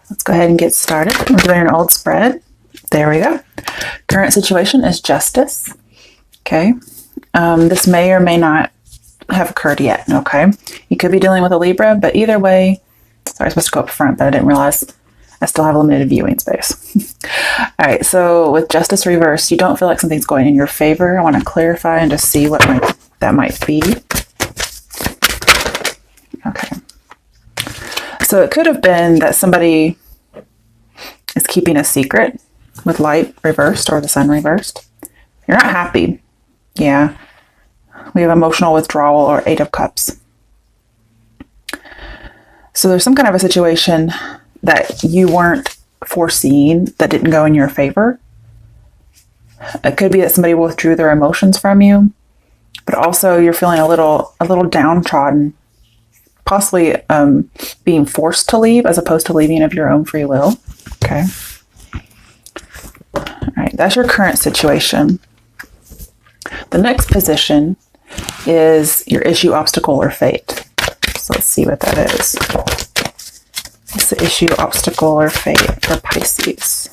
let's go ahead and get started. We're doing an old spread. There we go. Current situation is justice. Okay. This may or may not have occurred yet. Okay. You could be dealing with a Libra, but either way, sorry, I was supposed to go up front, but I didn't realize I still have limited viewing space. All right. So with justice reversed, you don't feel like something's going in your favor. I want to clarify and just see what that might be. Okay. So it could have been that somebody is keeping a secret with light reversed or the sun reversed. You're not happy. Yeah. We have emotional withdrawal or 8 of Cups. So there's some kind of a situation that you weren't foreseeing that didn't go in your favor. It could be that somebody withdrew their emotions from you, but also you're feeling a little downtrodden, possibly being forced to leave as opposed to leaving of your own free will. Okay. All right, that's your current situation. The next position is your issue, obstacle, or fate. So let's see what that is. It's the issue, obstacle, or fate for Pisces.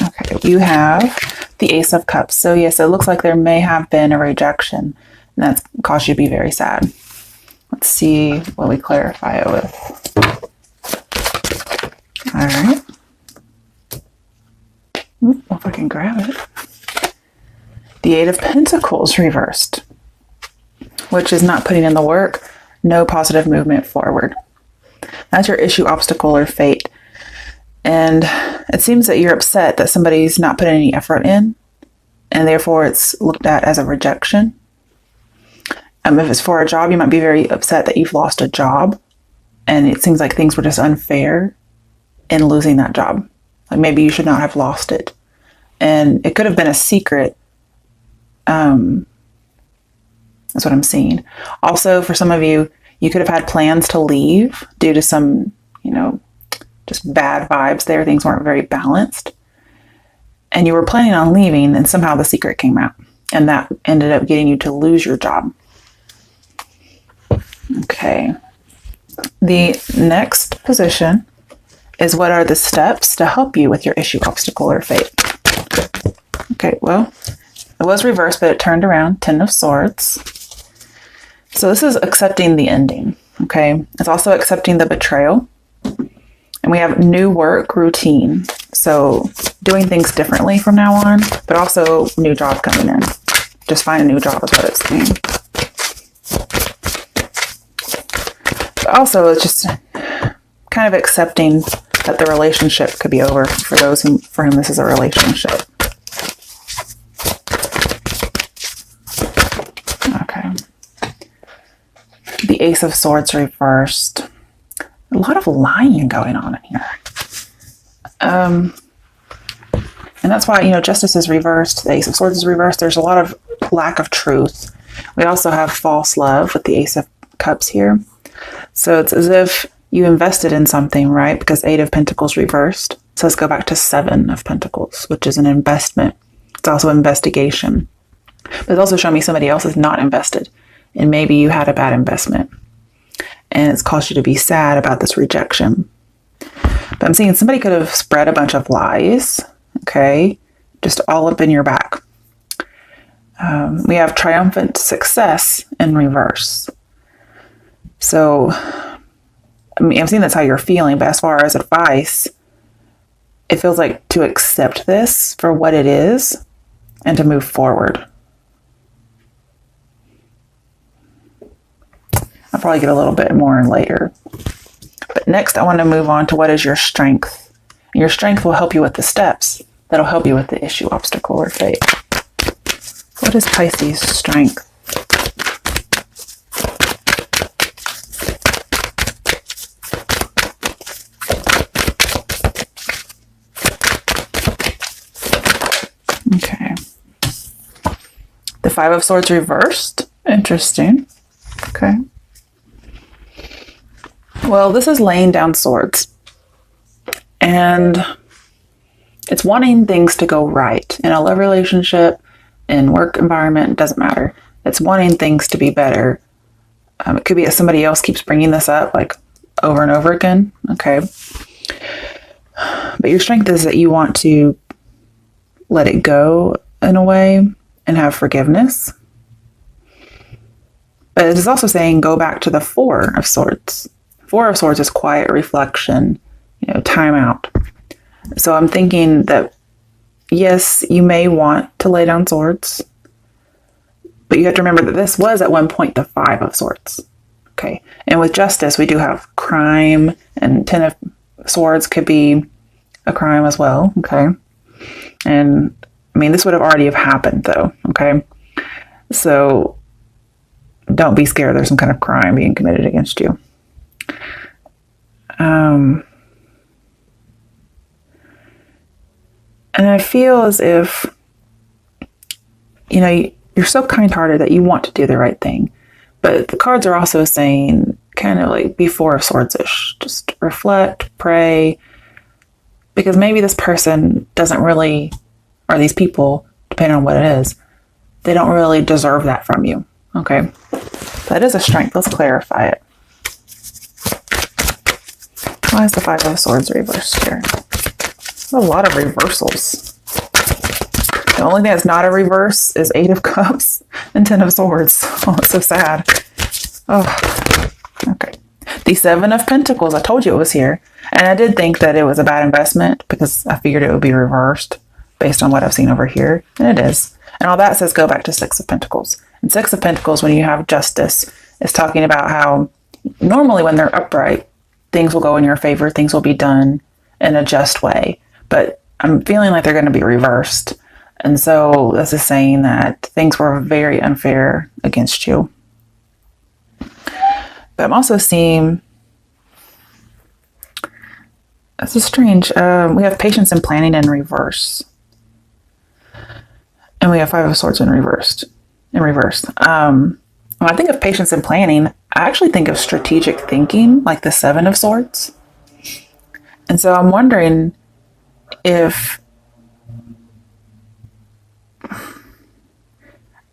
Okay, you have the Ace of Cups. So yes, it looks like there may have been a rejection, and that's caused you to be very sad. Let's see what we clarify it with. All right. If I can grab it. The 8 of Pentacles reversed, which is not putting in the work, no positive movement forward. That's your issue, obstacle, or fate. And it seems that you're upset that somebody's not putting any effort in, and therefore it's looked at as a rejection. If it's for a job, you might be very upset that you've lost a job, and it seems like things were just unfair in losing that job. Like maybe you should not have lost it. And it could have been a secret. That's what I'm seeing. Also, for some of you, you could have had plans to leave due to some, just bad vibes there. Things weren't very balanced. And you were planning on leaving, and somehow the secret came out. And that ended up getting you to lose your job. Okay. The next position is what are the steps to help you with your issue, obstacle, or fate. Okay, well, it was reversed, but it turned around. 10 of Swords. So this is accepting the ending, okay? It's also accepting the betrayal. And we have new work routine. So doing things differently from now on, but also new job coming in. Just find a new job is what it's saying. But also, it's just kind of accepting that the relationship could be over for those for whom this is a relationship. Okay. The Ace of Swords reversed. A lot of lying going on in here. And that's why, justice is reversed. The Ace of Swords is reversed. There's a lot of lack of truth. We also have false love with the Ace of Cups here. So it's as if you invested in something, right? Because 8 of Pentacles reversed. So let's go back to 7 of Pentacles, which is an investment. It's also investigation. But it's also showing me somebody else is not invested. And maybe you had a bad investment. And it's caused you to be sad about this rejection. But I'm seeing somebody could have spread a bunch of lies. Okay. Just all up in your back. We have triumphant success in reverse. So I'm seeing that's how you're feeling, but as far as advice, it feels like to accept this for what it is and to move forward. I'll probably get a little bit more later. But next, I want to move on to what is your strength. Your strength will help you with the steps. That'll help you with the issue, obstacle, or fate. What is Pisces' strength? Okay. The 5 of Swords reversed. Interesting. Okay. Well, this is laying down swords. And it's wanting things to go right in a love relationship, in work environment, it doesn't matter. It's wanting things to be better. It could be that somebody else keeps bringing this up like over and over again. Okay. But your strength is that you want to let it go in a way and have forgiveness. But it is also saying go back to the Four of Swords. Four of Swords is quiet reflection, time out. So I'm thinking that, yes, you may want to lay down swords, but you have to remember that this was at one point the Five of Swords. Okay. And with justice, we do have crime, and Ten of Swords could be a crime as well. Okay. And I mean, this would have already have happened though. Okay. So don't be scared there's some kind of crime being committed against you. And I feel as if, you're so kind-hearted that you want to do the right thing. But the cards are also saying kind of like be Four of Swords-ish. Just reflect, pray. Because maybe this person doesn't really, or these people, depending on what it is, they don't really deserve that from you. Okay. That is a strength. Let's clarify it. Why is the Five of Swords reversed here? There's a lot of reversals. The only thing that's not a reverse is Eight of Cups and Ten of Swords. Oh, it's so sad. Oh, okay. The Seven of Pentacles. I told you it was here. And I did think that it was a bad investment because I figured it would be reversed based on what I've seen over here. And it is. And all that says go back to Six of Pentacles. And Six of Pentacles, when you have justice, is talking about how normally when they're upright, things will go in your favor. Things will be done in a just way. But I'm feeling like they're going to be reversed. And so this is saying that things were very unfair against you. But I'm also seeing, this is strange. We have patience and planning in reverse. And we have Five of Swords in reverse. When I think of patience and planning, I actually think of strategic thinking, like the Seven of Swords. And so I'm wondering if,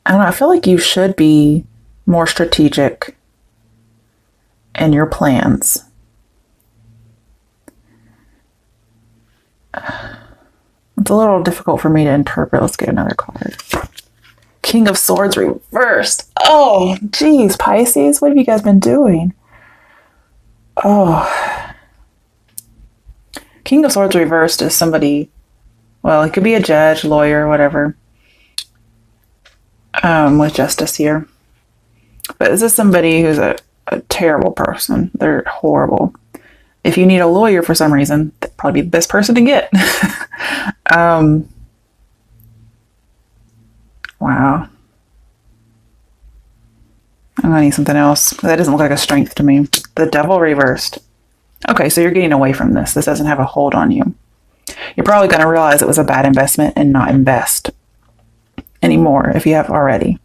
I don't know, I feel like you should be more strategic in your plans. It's a little difficult for me to interpret. Let's get another card. King of Swords reversed. Oh, geez, Pisces, what have you guys been doing? Oh. King of Swords reversed is somebody, well, it could be a judge, lawyer, whatever, with justice here. But this is somebody who's a terrible person. They're horrible. If you need a lawyer for some reason, that'd probably be the best person to get. Wow. I'm gonna need something else. That doesn't look like a strength to me. The Devil reversed. Okay, so you're getting away from this. This doesn't have a hold on you. You're probably going to realize it was a bad investment and not invest anymore if you have already.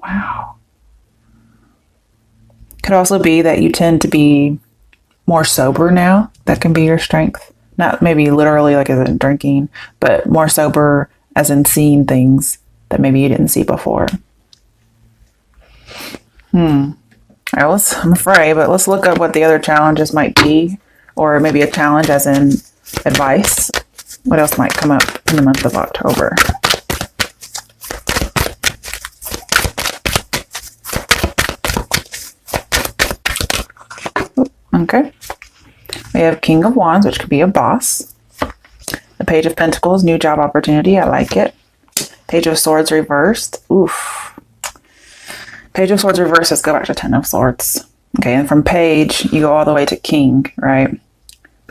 Wow. Could also be that you tend to be more sober now. That can be your strength. Not maybe literally like as in drinking, but more sober as in seeing things that maybe you didn't see before. All right, I'm afraid, but let's look up what the other challenges might be, or maybe a challenge as in advice. What else might come up in the month of October? Okay. We have King of Wands, which could be a boss. The Page of Pentacles, new job opportunity. I like it. Page of Swords reversed. Oof. Page of Swords reversed, let's go back to Ten of Swords. Okay, and from Page, you go all the way to King, right?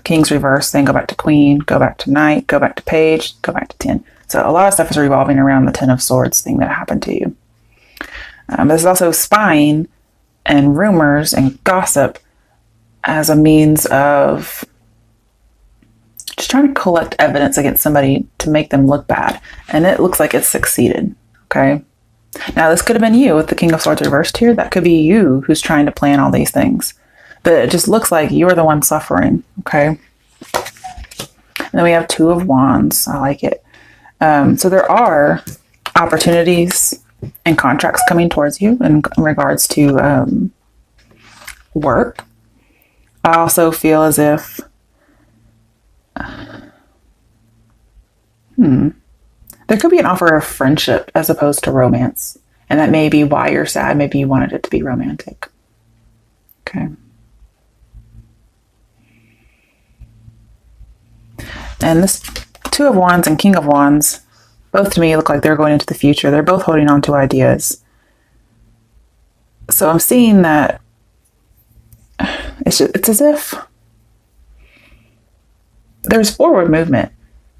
King's reversed, then go back to Queen, go back to Knight, go back to Page, go back to 10. So a lot of stuff is revolving around the Ten of Swords thing that happened to you. There's also spying and rumors and gossip as a means of just trying to collect evidence against somebody to make them look bad. And it looks like it's succeeded, okay? Now, this could have been you with the King of Swords reversed here. That could be you who's trying to plan all these things. But it just looks like you're the one suffering, okay? And then we have Two of Wands. I like it. So there are opportunities and contracts coming towards you in regards to work. I also feel as if there could be an offer of friendship as opposed to romance. And that may be why you're sad. Maybe you wanted it to be romantic. Okay. And this Two of Wands and King of Wands, both to me look like they're going into the future. They're both holding on to ideas. So I'm seeing that it's as if there's forward movement.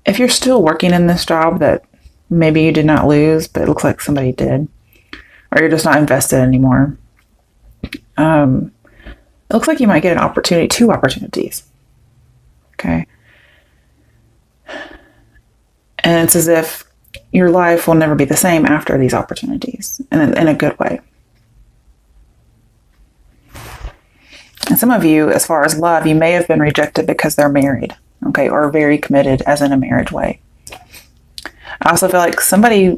If you're still working in this job that maybe you did not lose, but it looks like somebody did, or you're just not invested anymore, it looks like you might get an opportunity, 2 opportunities. Okay. And it's as if your life will never be the same after these opportunities, in a good way. And some of you, as far as love, you may have been rejected because they're married, okay, or very committed, as in a marriage way. I also feel like somebody,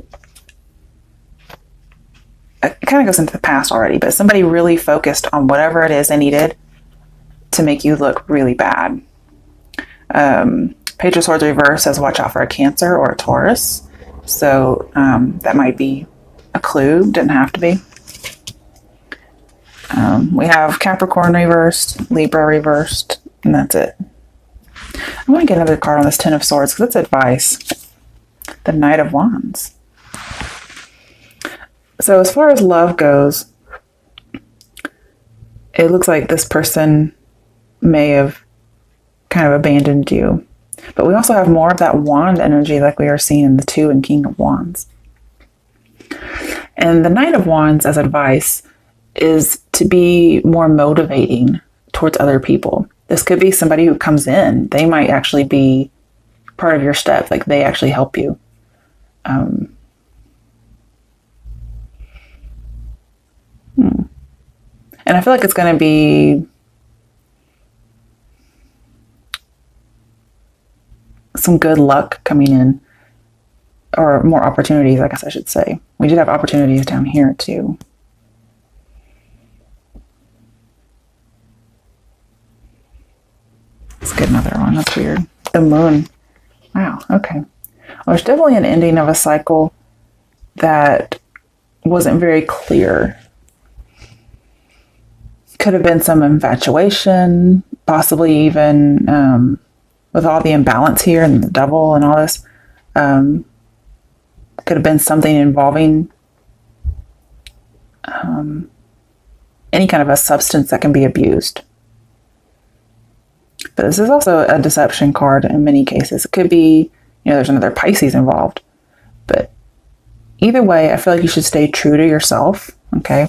it kind of goes into the past already, but somebody really focused on whatever it is they needed to make you look really bad. Page of Swords reverse says watch out for a Cancer or a Taurus. So that might be a clue. Didn't have to be. We have Capricorn reversed, Libra reversed, and that's it. I want to get another card on this Ten of Swords because it's advice. The Knight of Wands. So as far as love goes, it looks like this person may have kind of abandoned you. But we also have more of that wand energy like we are seeing in the 2 and King of Wands. And the Knight of Wands as advice is to be more motivating towards other people. This could be somebody who comes in. They might actually be part of your step, like they actually help you. And I feel like it's going to be some good luck coming in, or more opportunities, I guess I should say. We did have opportunities down here too. Let's get another one. That's weird. The Moon. Wow. Okay. Well, there's definitely an ending of a cycle that wasn't very clear. Could have been some infatuation, possibly even with all the imbalance here and the Devil and all this. Could have been something involving any kind of a substance that can be abused. But this is also a deception card in many cases. It could be, there's another Pisces involved. But either way, I feel like you should stay true to yourself, okay?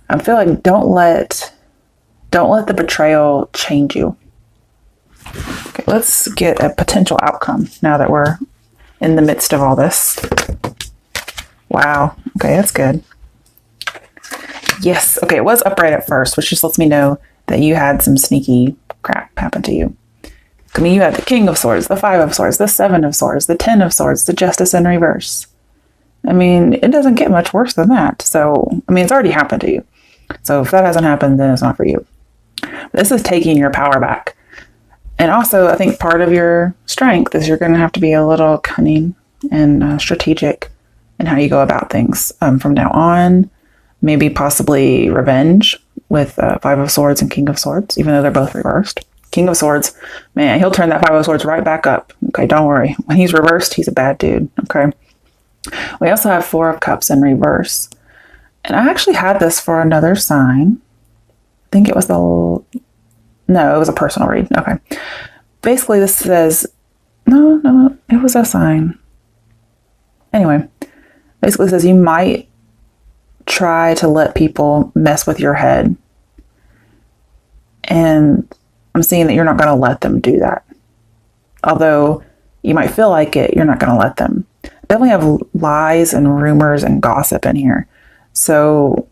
I feel like don't let the betrayal change you. Okay, let's get a potential outcome now that we're in the midst of all this. Wow. Okay, that's good. Yes. Okay, it was upright at first, which just lets me know that you had some sneaky crap happen to you. I mean, you had the King of Swords, the 5 of Swords, the 7 of Swords, the 10 of Swords, the Justice in reverse. I mean, it doesn't get much worse than that. So, I mean, it's already happened to you. So if that hasn't happened, then it's not for you. This is taking your power back. And also, I think part of your strength is you're going to have to be a little cunning and strategic in how you go about things from now on. Maybe possibly revenge with 5 of Swords and King of Swords, even though they're both reversed. King of Swords, man, he'll turn that 5 of Swords right back up. Okay, don't worry. When he's reversed, he's a bad dude. Okay. We also have 4 of Cups in reverse. And I actually had this for another sign. I think it was no, it was a personal read. Okay. Basically, this says, no, it was a sign. Anyway, basically it says you might try to let people mess with your head. And I'm seeing that you're not going to let them do that. Although you might feel like it, you're not going to let them. Definitely have lies and rumors and gossip in here. So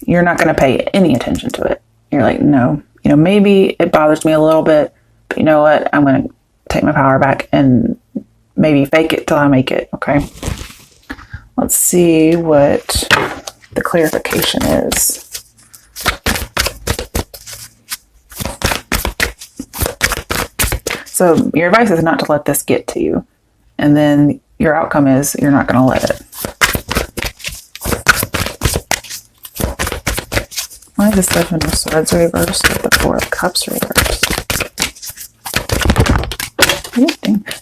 you're not going to pay any attention to it. You're like, no, maybe it bothers me a little bit, but you know what? I'm going to take my power back and maybe fake it till I make it. Okay. Let's see what the clarification is. So your advice is not to let this get to you. And then your outcome is you're not going to let it. Why is the Seven of Swords reversed with the Four of Cups reversed?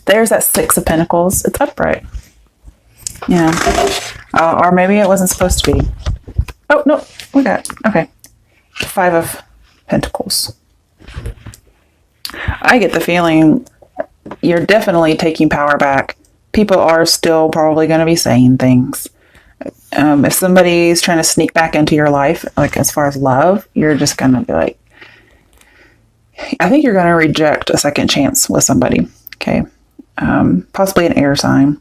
There's that Six of Pentacles. It's upright. Yeah. Or maybe it wasn't supposed to be. Oh, no. We got it. Okay. Five of Pentacles. I get the feeling you're definitely taking power back. People are still probably going to be saying things. If somebody's trying to sneak back into your life, like as far as love, you're just going to be like, I think you're going to reject a second chance with somebody. Okay. Possibly an air sign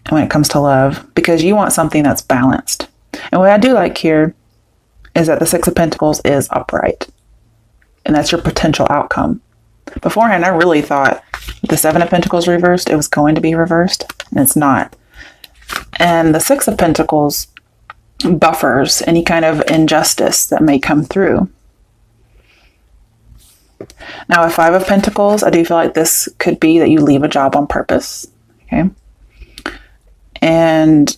when it comes to love, because you want something that's balanced. And what I do like here is that the Six of Pentacles is upright. And that's your potential outcome. Beforehand, I really thought the Seven of Pentacles reversed, it was going to be reversed, and it's not. And the Six of Pentacles buffers any kind of injustice that may come through. Now, with Five of Pentacles, I do feel like this could be that you leave a job on purpose. Okay. And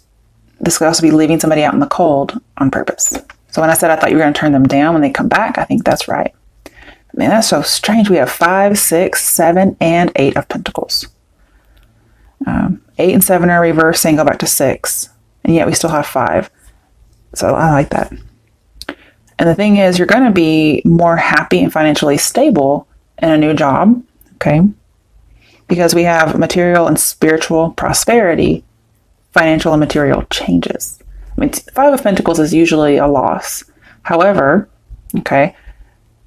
this could also be leaving somebody out in the cold on purpose. So when I said I thought you were going to turn them down when they come back, I think that's right. Man, that's so strange. We have 5, 6, 7, and 8 of Pentacles. 8 and 7 are reversed, and go back to 6. And yet we still have 5. So I like that. And the thing is, you're going to be more happy and financially stable in a new job. Okay. Because we have material and spiritual prosperity, financial and material changes. I mean, 5 of Pentacles is usually a loss. However, okay,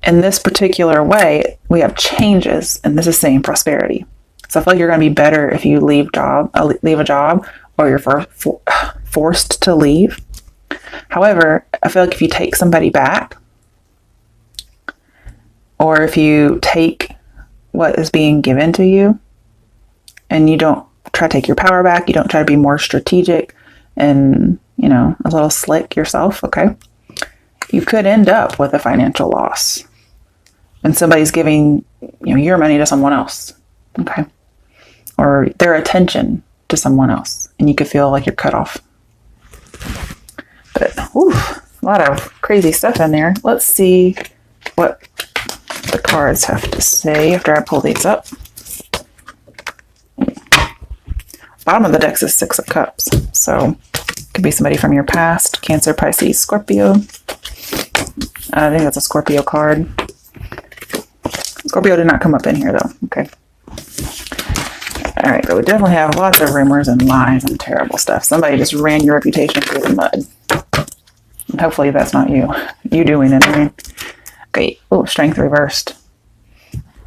in this particular way, we have changes, and this is saying prosperity. So I feel like you're going to be better if you leave a job, or you're forced to leave. However, I feel like if you take somebody back, or if you take what is being given to you, and you don't try to take your power back, you don't try to be more strategic and, a little slick yourself, okay, you could end up with a financial loss. And somebody's giving, your money to someone else, okay? Or their attention to someone else, and you could feel like you're cut off. But, a lot of crazy stuff in there. Let's see what the cards have to say after I pull these up. Bottom of the deck is 6 of Cups, so it could be somebody from your past, Cancer, Pisces, Scorpio. I think that's a Scorpio card. Scorpio did not come up in here, though. Okay. All right, but we definitely have lots of rumors and lies and terrible stuff. Somebody just ran your reputation through the mud. And hopefully that's not you. You doing it, I mean. Okay. Oh, Strength reversed.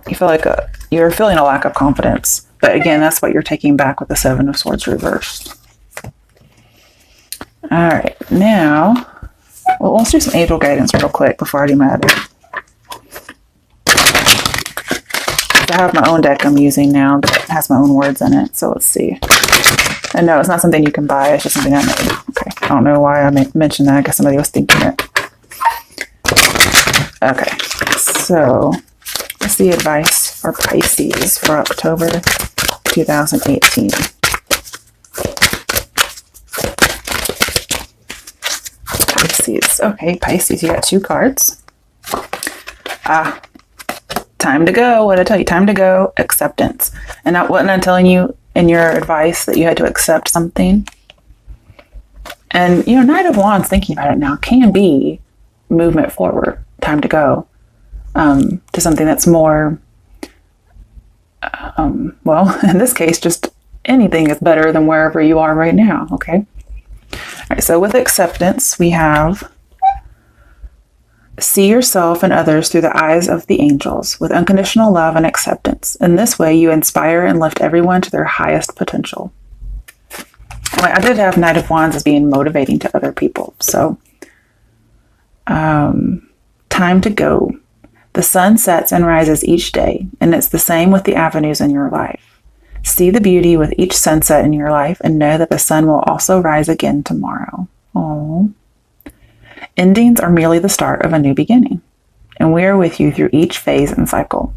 You feel like you're feeling a lack of confidence. But again, that's what you're taking back with the Seven of Swords reversed. All right. Now, let's do some angel guidance real quick before I do my other. I have my own deck I'm using now that has my own words in it. So let's see. And no, it's not something you can buy. It's just something I made. Okay. I don't know why I mentioned that. I guess somebody was thinking it. Okay. So what's the advice for Pisces for October 2018? Pisces. Okay, Pisces, you got 2 cards. Time to go. What did I tell you? Time to go. Acceptance. And wasn't I telling you in your advice that you had to accept something? And, Knight of Wands, thinking about it now, can be movement forward. Time to go. To something that's more, in this case, just anything is better than wherever you are right now. Okay. All right. So with acceptance, we have see yourself and others through the eyes of the angels with unconditional love and acceptance. In this way, you inspire and lift everyone to their highest potential. I did have Knight of Wands as being motivating to other people. So, time to go. The sun sets and rises each day, and it's the same with the avenues in your life. See the beauty with each sunset in your life and know that the sun will also rise again tomorrow. Aww. Endings are merely the start of a new beginning, and we are with you through each phase and cycle.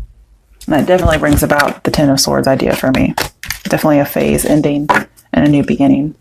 And that definitely brings about the Ten of Swords idea for me. Definitely a phase ending and a new beginning.